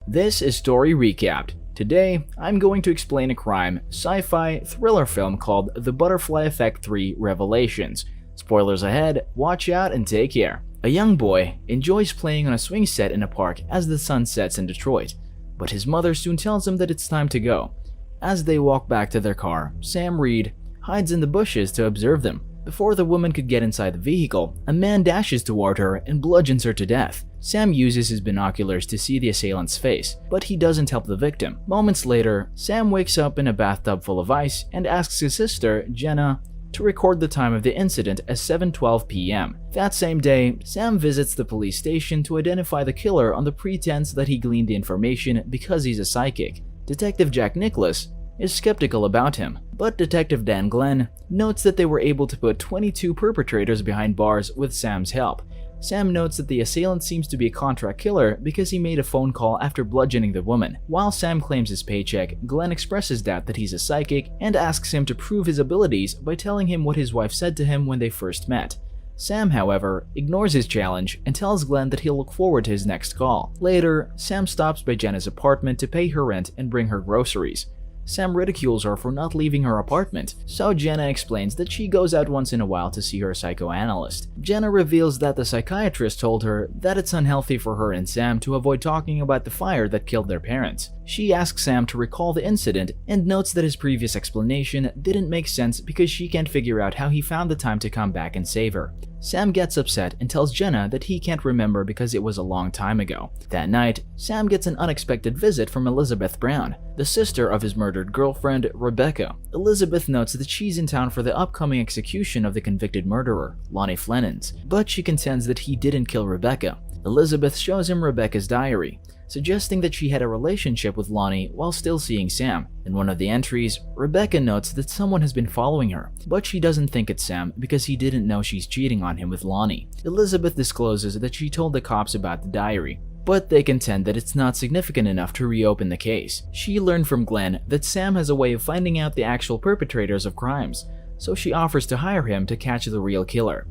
This is Story Recapped. Today, I'm going to explain a crime sci-fi thriller film called The Butterfly Effect 3 Revelations. Spoilers ahead, watch out and take care. A young boy enjoys playing on a swing set in a park as the sun sets in Detroit, but his mother soon tells him that it's time to go. As they walk back to their car, Sam Reed hides in the bushes to observe them. Before the woman could get inside the vehicle, a man dashes toward her and bludgeons her to death. Sam uses his binoculars to see the assailant's face, but he doesn't help the victim. Moments later, Sam wakes up in a bathtub full of ice and asks his sister, Jenna, to record the time of the incident as 7:12 p.m. That same day, Sam visits the police station to identify the killer on the pretense that he gleaned the information because he's a psychic. Detective Jack Nicholas is skeptical about him, but Detective Dan Glenn notes that they were able to put 22 perpetrators behind bars with Sam's help. Sam notes that the assailant seems to be a contract killer because he made a phone call after bludgeoning the woman. While Sam claims his paycheck, Glenn expresses doubt that he's a psychic and asks him to prove his abilities by telling him what his wife said to him when they first met. Sam, however, ignores his challenge and tells Glenn that he'll look forward to his next call. Later, Sam stops by Jenna's apartment to pay her rent and bring her groceries. Sam ridicules her for not leaving her apartment, so Jenna explains that she goes out once in a while to see her psychoanalyst. Jenna reveals that the psychiatrist told her that it's unhealthy for her and Sam to avoid talking about the fire that killed their parents. She asks Sam to recall the incident and notes that his previous explanation didn't make sense because she can't figure out how he found the time to come back and save her. Sam gets upset and tells Jenna that he can't remember because it was a long time ago. That night, Sam gets an unexpected visit from Elizabeth Brown, the sister of his murdered girlfriend, Rebecca. Elizabeth notes that she's in town for the upcoming execution of the convicted murderer, Lonnie Flennans, but she contends that he didn't kill Rebecca. Elizabeth shows him Rebecca's diary, suggesting that she had a relationship with Lonnie while still seeing Sam. In one of the entries, Rebecca notes that someone has been following her, but she doesn't think it's Sam because he didn't know she's cheating on him with Lonnie. Elizabeth discloses that she told the cops about the diary, but they contend that it's not significant enough to reopen the case. She learned from Glenn that Sam has a way of finding out the actual perpetrators of crimes, so she offers to hire him to catch the real killer.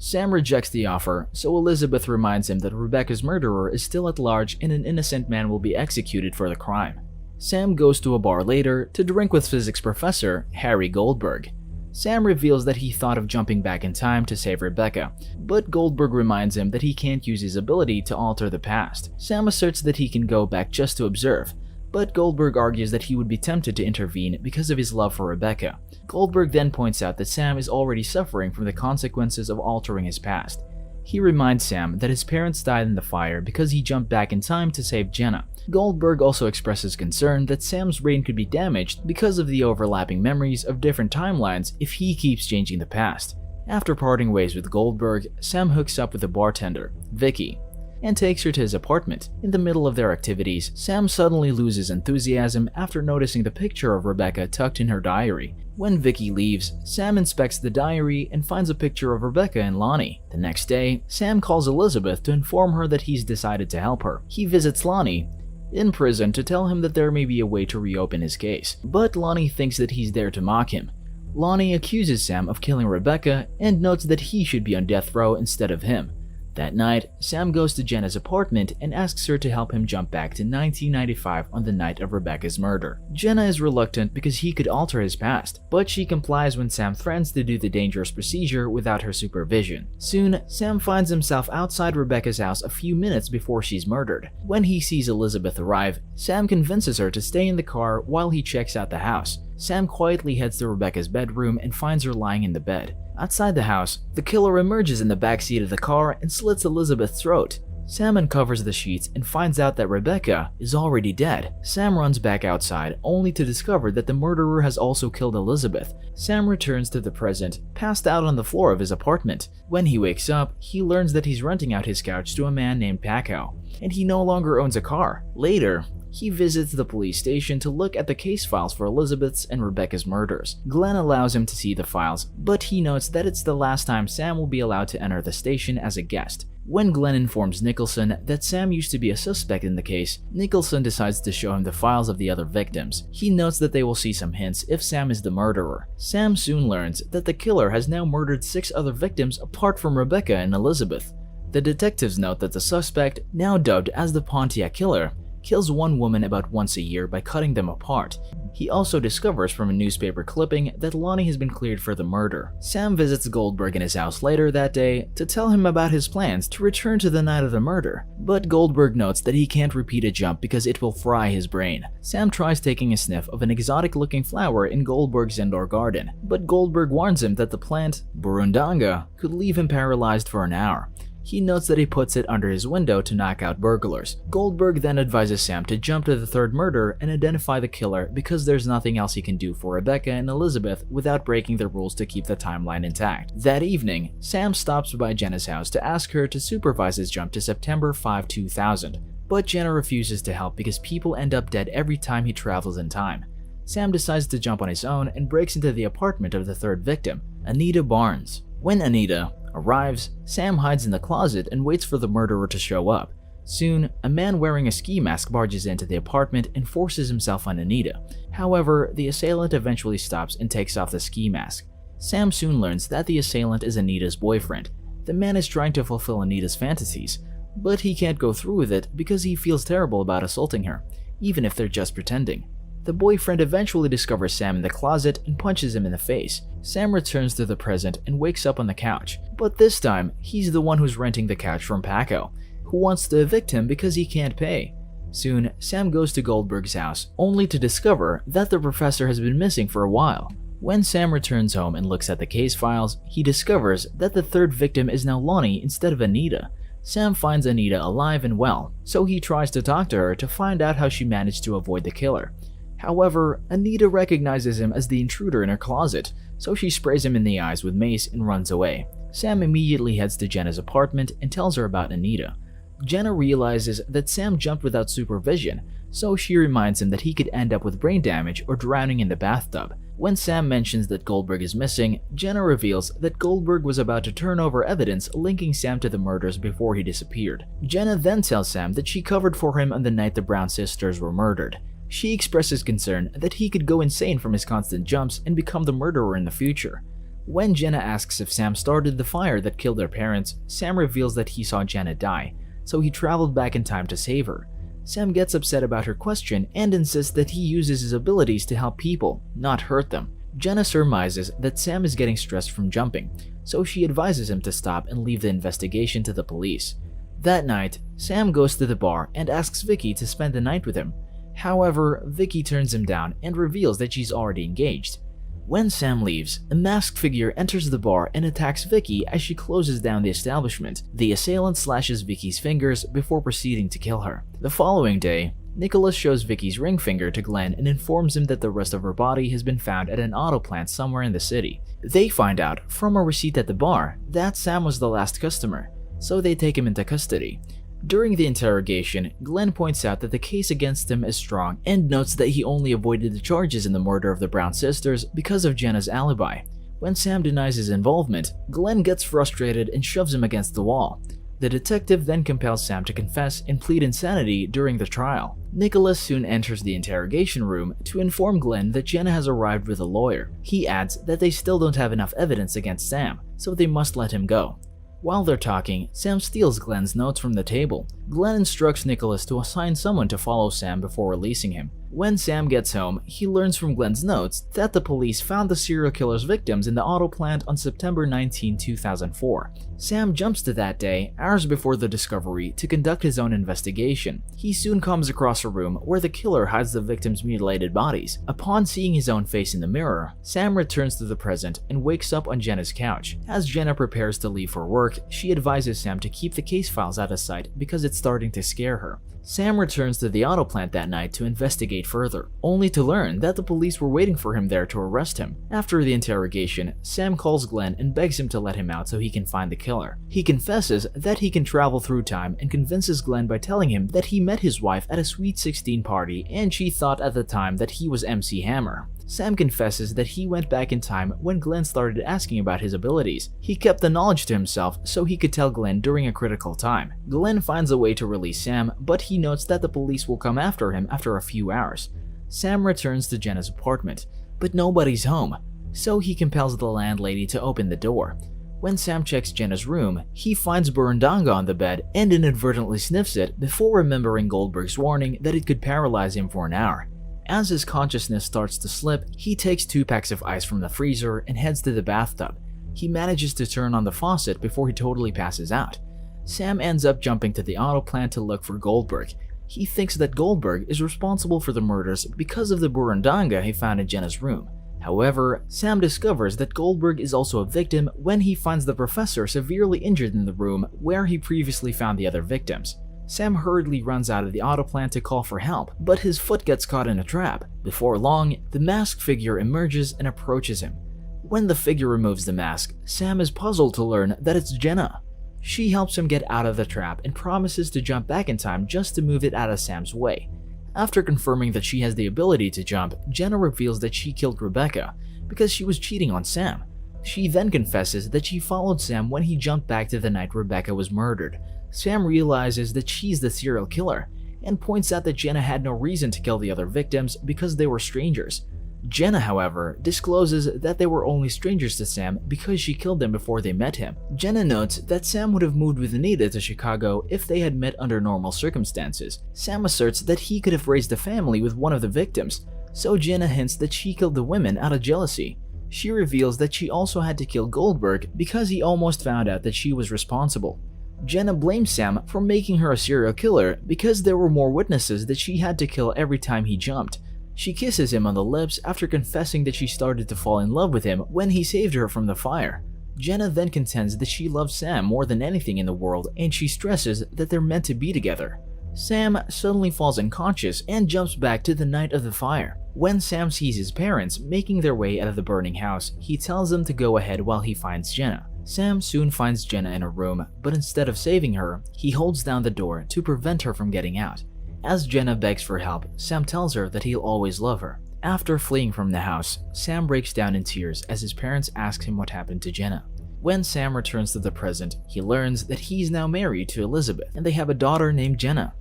Sam rejects the offer, so Elizabeth reminds him that Rebecca's murderer is still at large and an innocent man will be executed for the crime. Sam goes to a bar later to drink with physics professor Harry Goldberg. Sam reveals that he thought of jumping back in time to save Rebecca, but Goldberg reminds him that he can't use his ability to alter the past. Sam asserts that he can go back just to observe, but Goldberg argues that he would be tempted to intervene because of his love for Rebecca. Goldberg then points out that Sam is already suffering from the consequences of altering his past. He reminds Sam that his parents died in the fire because he jumped back in time to save Jenna. Goldberg also expresses concern that Sam's brain could be damaged because of the overlapping memories of different timelines if he keeps changing the past. After parting ways with Goldberg, Sam hooks up with the bartender, Vicky, and takes her to his apartment. In the middle of their activities, Sam suddenly loses enthusiasm after noticing the picture of Rebecca tucked in her diary. When Vicky leaves, Sam inspects the diary and finds a picture of Rebecca and Lonnie. The next day, Sam calls Elizabeth to inform her that he's decided to help her. He visits Lonnie in prison to tell him that there may be a way to reopen his case, but Lonnie thinks that he's there to mock him. Lonnie accuses Sam of killing Rebecca and notes that he should be on death row instead of him. That night, Sam goes to Jenna's apartment and asks her to help him jump back to 1995 on the night of Rebecca's murder. Jenna is reluctant because he could alter his past, but she complies when Sam threatens to do the dangerous procedure without her supervision. Soon, Sam finds himself outside Rebecca's house a few minutes before she's murdered. When he sees Elizabeth arrive, Sam convinces her to stay in the car while he checks out the house. Sam quietly heads to Rebecca's bedroom and finds her lying in the bed. Outside the house, the killer emerges in the backseat of the car and slits Elizabeth's throat. Sam uncovers the sheets and finds out that Rebecca is already dead. Sam runs back outside, only to discover that the murderer has also killed Elizabeth. Sam returns to the present, passed out on the floor of his apartment. When he wakes up, he learns that he's renting out his couch to a man named Paco, and he no longer owns a car. Later, he visits the police station to look at the case files for Elizabeth's and Rebecca's murders. Glenn allows him to see the files, but he notes that it's the last time Sam will be allowed to enter the station as a guest. When Glenn informs Nicholson that Sam used to be a suspect in the case, Nicholson decides to show him the files of the other victims. He notes that they will see some hints if Sam is the murderer. Sam soon learns that the killer has now murdered 6 other victims apart from Rebecca and Elizabeth. The detectives note that the suspect, now dubbed as the Pontiac Killer, kills one woman about once a year by cutting them apart. He also discovers from a newspaper clipping that Lonnie has been cleared for the murder. Sam visits Goldberg in his house later that day to tell him about his plans to return to the night of the murder, but Goldberg notes that he can't repeat a jump because it will fry his brain. Sam tries taking a sniff of an exotic-looking flower in Goldberg's indoor garden, but Goldberg warns him that the plant, Burundanga, could leave him paralyzed for an hour. He notes that he puts it under his window to knock out burglars. Goldberg then advises Sam to jump to the third murder and identify the killer because there's nothing else he can do for Rebecca and Elizabeth without breaking the rules to keep the timeline intact. That evening, Sam stops by Jenna's house to ask her to supervise his jump to September 5, 2000. But Jenna refuses to help because people end up dead every time he travels in time. Sam decides to jump on his own and breaks into the apartment of the third victim, Anita Barnes. When Anita arrives, Sam hides in the closet and waits for the murderer to show up. Soon, a man wearing a ski mask barges into the apartment and forces himself on Anita. However, the assailant eventually stops and takes off the ski mask. Sam soon learns that the assailant is Anita's boyfriend. The man is trying to fulfill Anita's fantasies, but he can't go through with it because he feels terrible about assaulting her, even if they're just pretending. The boyfriend eventually discovers Sam in the closet and punches him in the face. Sam returns to the present and wakes up on the couch, but this time, he's the one who's renting the couch from Paco, who wants to evict him because he can't pay. Soon, Sam goes to Goldberg's house, only to discover that the professor has been missing for a while. When Sam returns home and looks at the case files, he discovers that the third victim is now Lonnie instead of Anita. Sam finds Anita alive and well, so he tries to talk to her to find out how she managed to avoid the killer. However, Anita recognizes him as the intruder in her closet, so she sprays him in the eyes with mace and runs away. Sam immediately heads to Jenna's apartment and tells her about Anita. Jenna realizes that Sam jumped without supervision, so she reminds him that he could end up with brain damage or drowning in the bathtub. When Sam mentions that Goldberg is missing, Jenna reveals that Goldberg was about to turn over evidence linking Sam to the murders before he disappeared. Jenna then tells Sam that she covered for him on the night the Brown sisters were murdered. She expresses concern that he could go insane from his constant jumps and become the murderer in the future. When Jenna asks if Sam started the fire that killed their parents, Sam reveals that he saw Jenna die, so he traveled back in time to save her. Sam gets upset about her question and insists that he uses his abilities to help people, not hurt them. Jenna surmises that Sam is getting stressed from jumping, so she advises him to stop and leave the investigation to the police. That night, Sam goes to the bar and asks Vicky to spend the night with him. However, Vicky turns him down and reveals that she's already engaged. When Sam leaves, a masked figure enters the bar and attacks Vicky as she closes down the establishment. The assailant slashes Vicky's fingers before proceeding to kill her. The following day, Nicholas shows Vicky's ring finger to Glenn and informs him that the rest of her body has been found at an auto plant somewhere in the city. They find out from a receipt at the bar that Sam was the last customer, so they take him into custody. During the interrogation, Glenn points out that the case against him is strong and notes that he only avoided the charges in the murder of the Brown sisters because of Jenna's alibi. When Sam denies his involvement, Glenn gets frustrated and shoves him against the wall. The detective then compels Sam to confess and plead insanity during the trial. Nicholas soon enters the interrogation room to inform Glenn that Jenna has arrived with a lawyer. He adds that they still don't have enough evidence against Sam, so they must let him go. While they're talking, Sam steals Glenn's notes from the table. Glenn instructs Nicholas to assign someone to follow Sam before releasing him. When Sam gets home, he learns from Glenn's notes that the police found the serial killer's victims in the auto plant on September 19, 2004. Sam jumps to that day, hours before the discovery, to conduct his own investigation. He soon comes across a room where the killer hides the victims' mutilated bodies. Upon seeing his own face in the mirror, Sam returns to the present and wakes up on Jenna's couch. As Jenna prepares to leave for work, she advises Sam to keep the case files out of sight because it's starting to scare her. Sam returns to the auto plant that night to investigate further, only to learn that the police were waiting for him there to arrest him. After the interrogation, Sam calls Glenn and begs him to let him out so he can find the killer. He confesses that he can travel through time and convinces Glenn by telling him that he met his wife at a Sweet 16 party and she thought at the time that he was MC Hammer. Sam confesses that he went back in time when Glenn started asking about his abilities. He kept the knowledge to himself so he could tell Glenn during a critical time. Glenn finds a way to release Sam, but he notes that the police will come after him after a few hours. Sam returns to Jenna's apartment, but nobody's home, so he compels the landlady to open the door. When Sam checks Jenna's room, he finds Burundanga on the bed and inadvertently sniffs it before remembering Goldberg's warning that it could paralyze him for an hour. As his consciousness starts to slip, he takes 2 packs of ice from the freezer and heads to the bathtub. He manages to turn on the faucet before he totally passes out. Sam ends up jumping to the auto plant to look for Goldberg. He thinks that Goldberg is responsible for the murders because of the Burundanga he found in Jenna's room. However, Sam discovers that Goldberg is also a victim when he finds the professor severely injured in the room where he previously found the other victims. Sam hurriedly runs out of the auto plant to call for help, but his foot gets caught in a trap. Before long, the masked figure emerges and approaches him. When the figure removes the mask, Sam is puzzled to learn that it's Jenna. She helps him get out of the trap and promises to jump back in time just to move it out of Sam's way. After confirming that she has the ability to jump, Jenna reveals that she killed Rebecca because she was cheating on Sam. She then confesses that she followed Sam when he jumped back to the night Rebecca was murdered. Sam realizes that she's the serial killer and points out that Jenna had no reason to kill the other victims because they were strangers. Jenna, however, discloses that they were only strangers to Sam because she killed them before they met him. Jenna notes that Sam would have moved with Anita to Chicago if they had met under normal circumstances. Sam asserts that he could have raised a family with one of the victims, so Jenna hints that she killed the women out of jealousy. She reveals that she also had to kill Goldberg because he almost found out that she was responsible. Jenna blames Sam for making her a serial killer because there were more witnesses that she had to kill every time he jumped. She kisses him on the lips after confessing that she started to fall in love with him when he saved her from the fire. Jenna then contends that she loves Sam more than anything in the world, and she stresses that they're meant to be together. Sam suddenly falls unconscious and jumps back to the night of the fire. When Sam sees his parents making their way out of the burning house, he tells them to go ahead while he finds Jenna. Sam soon finds Jenna in her room, but instead of saving her, he holds down the door to prevent her from getting out. As Jenna begs for help, Sam tells her that he'll always love her. After fleeing from the house, Sam breaks down in tears as his parents ask him what happened to Jenna. When Sam returns to the present, he learns that he's now married to Elizabeth and they have a daughter named Jenna.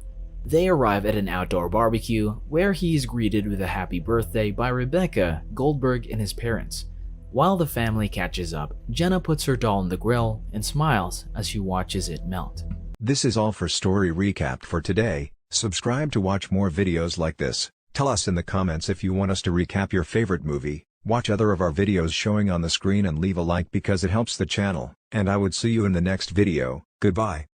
They arrive at an outdoor barbecue where he is greeted with a happy birthday by Rebecca, Goldberg, and his parents. While the family catches up, Jenna puts her doll on the grill and smiles as she watches it melt. This is all for Story Recap for today. Subscribe to watch more videos like this. Tell us in the comments if you want us to recap your favorite movie. Watch other of our videos showing on the screen and leave a like because it helps the channel. And I would see you in the next video. Goodbye.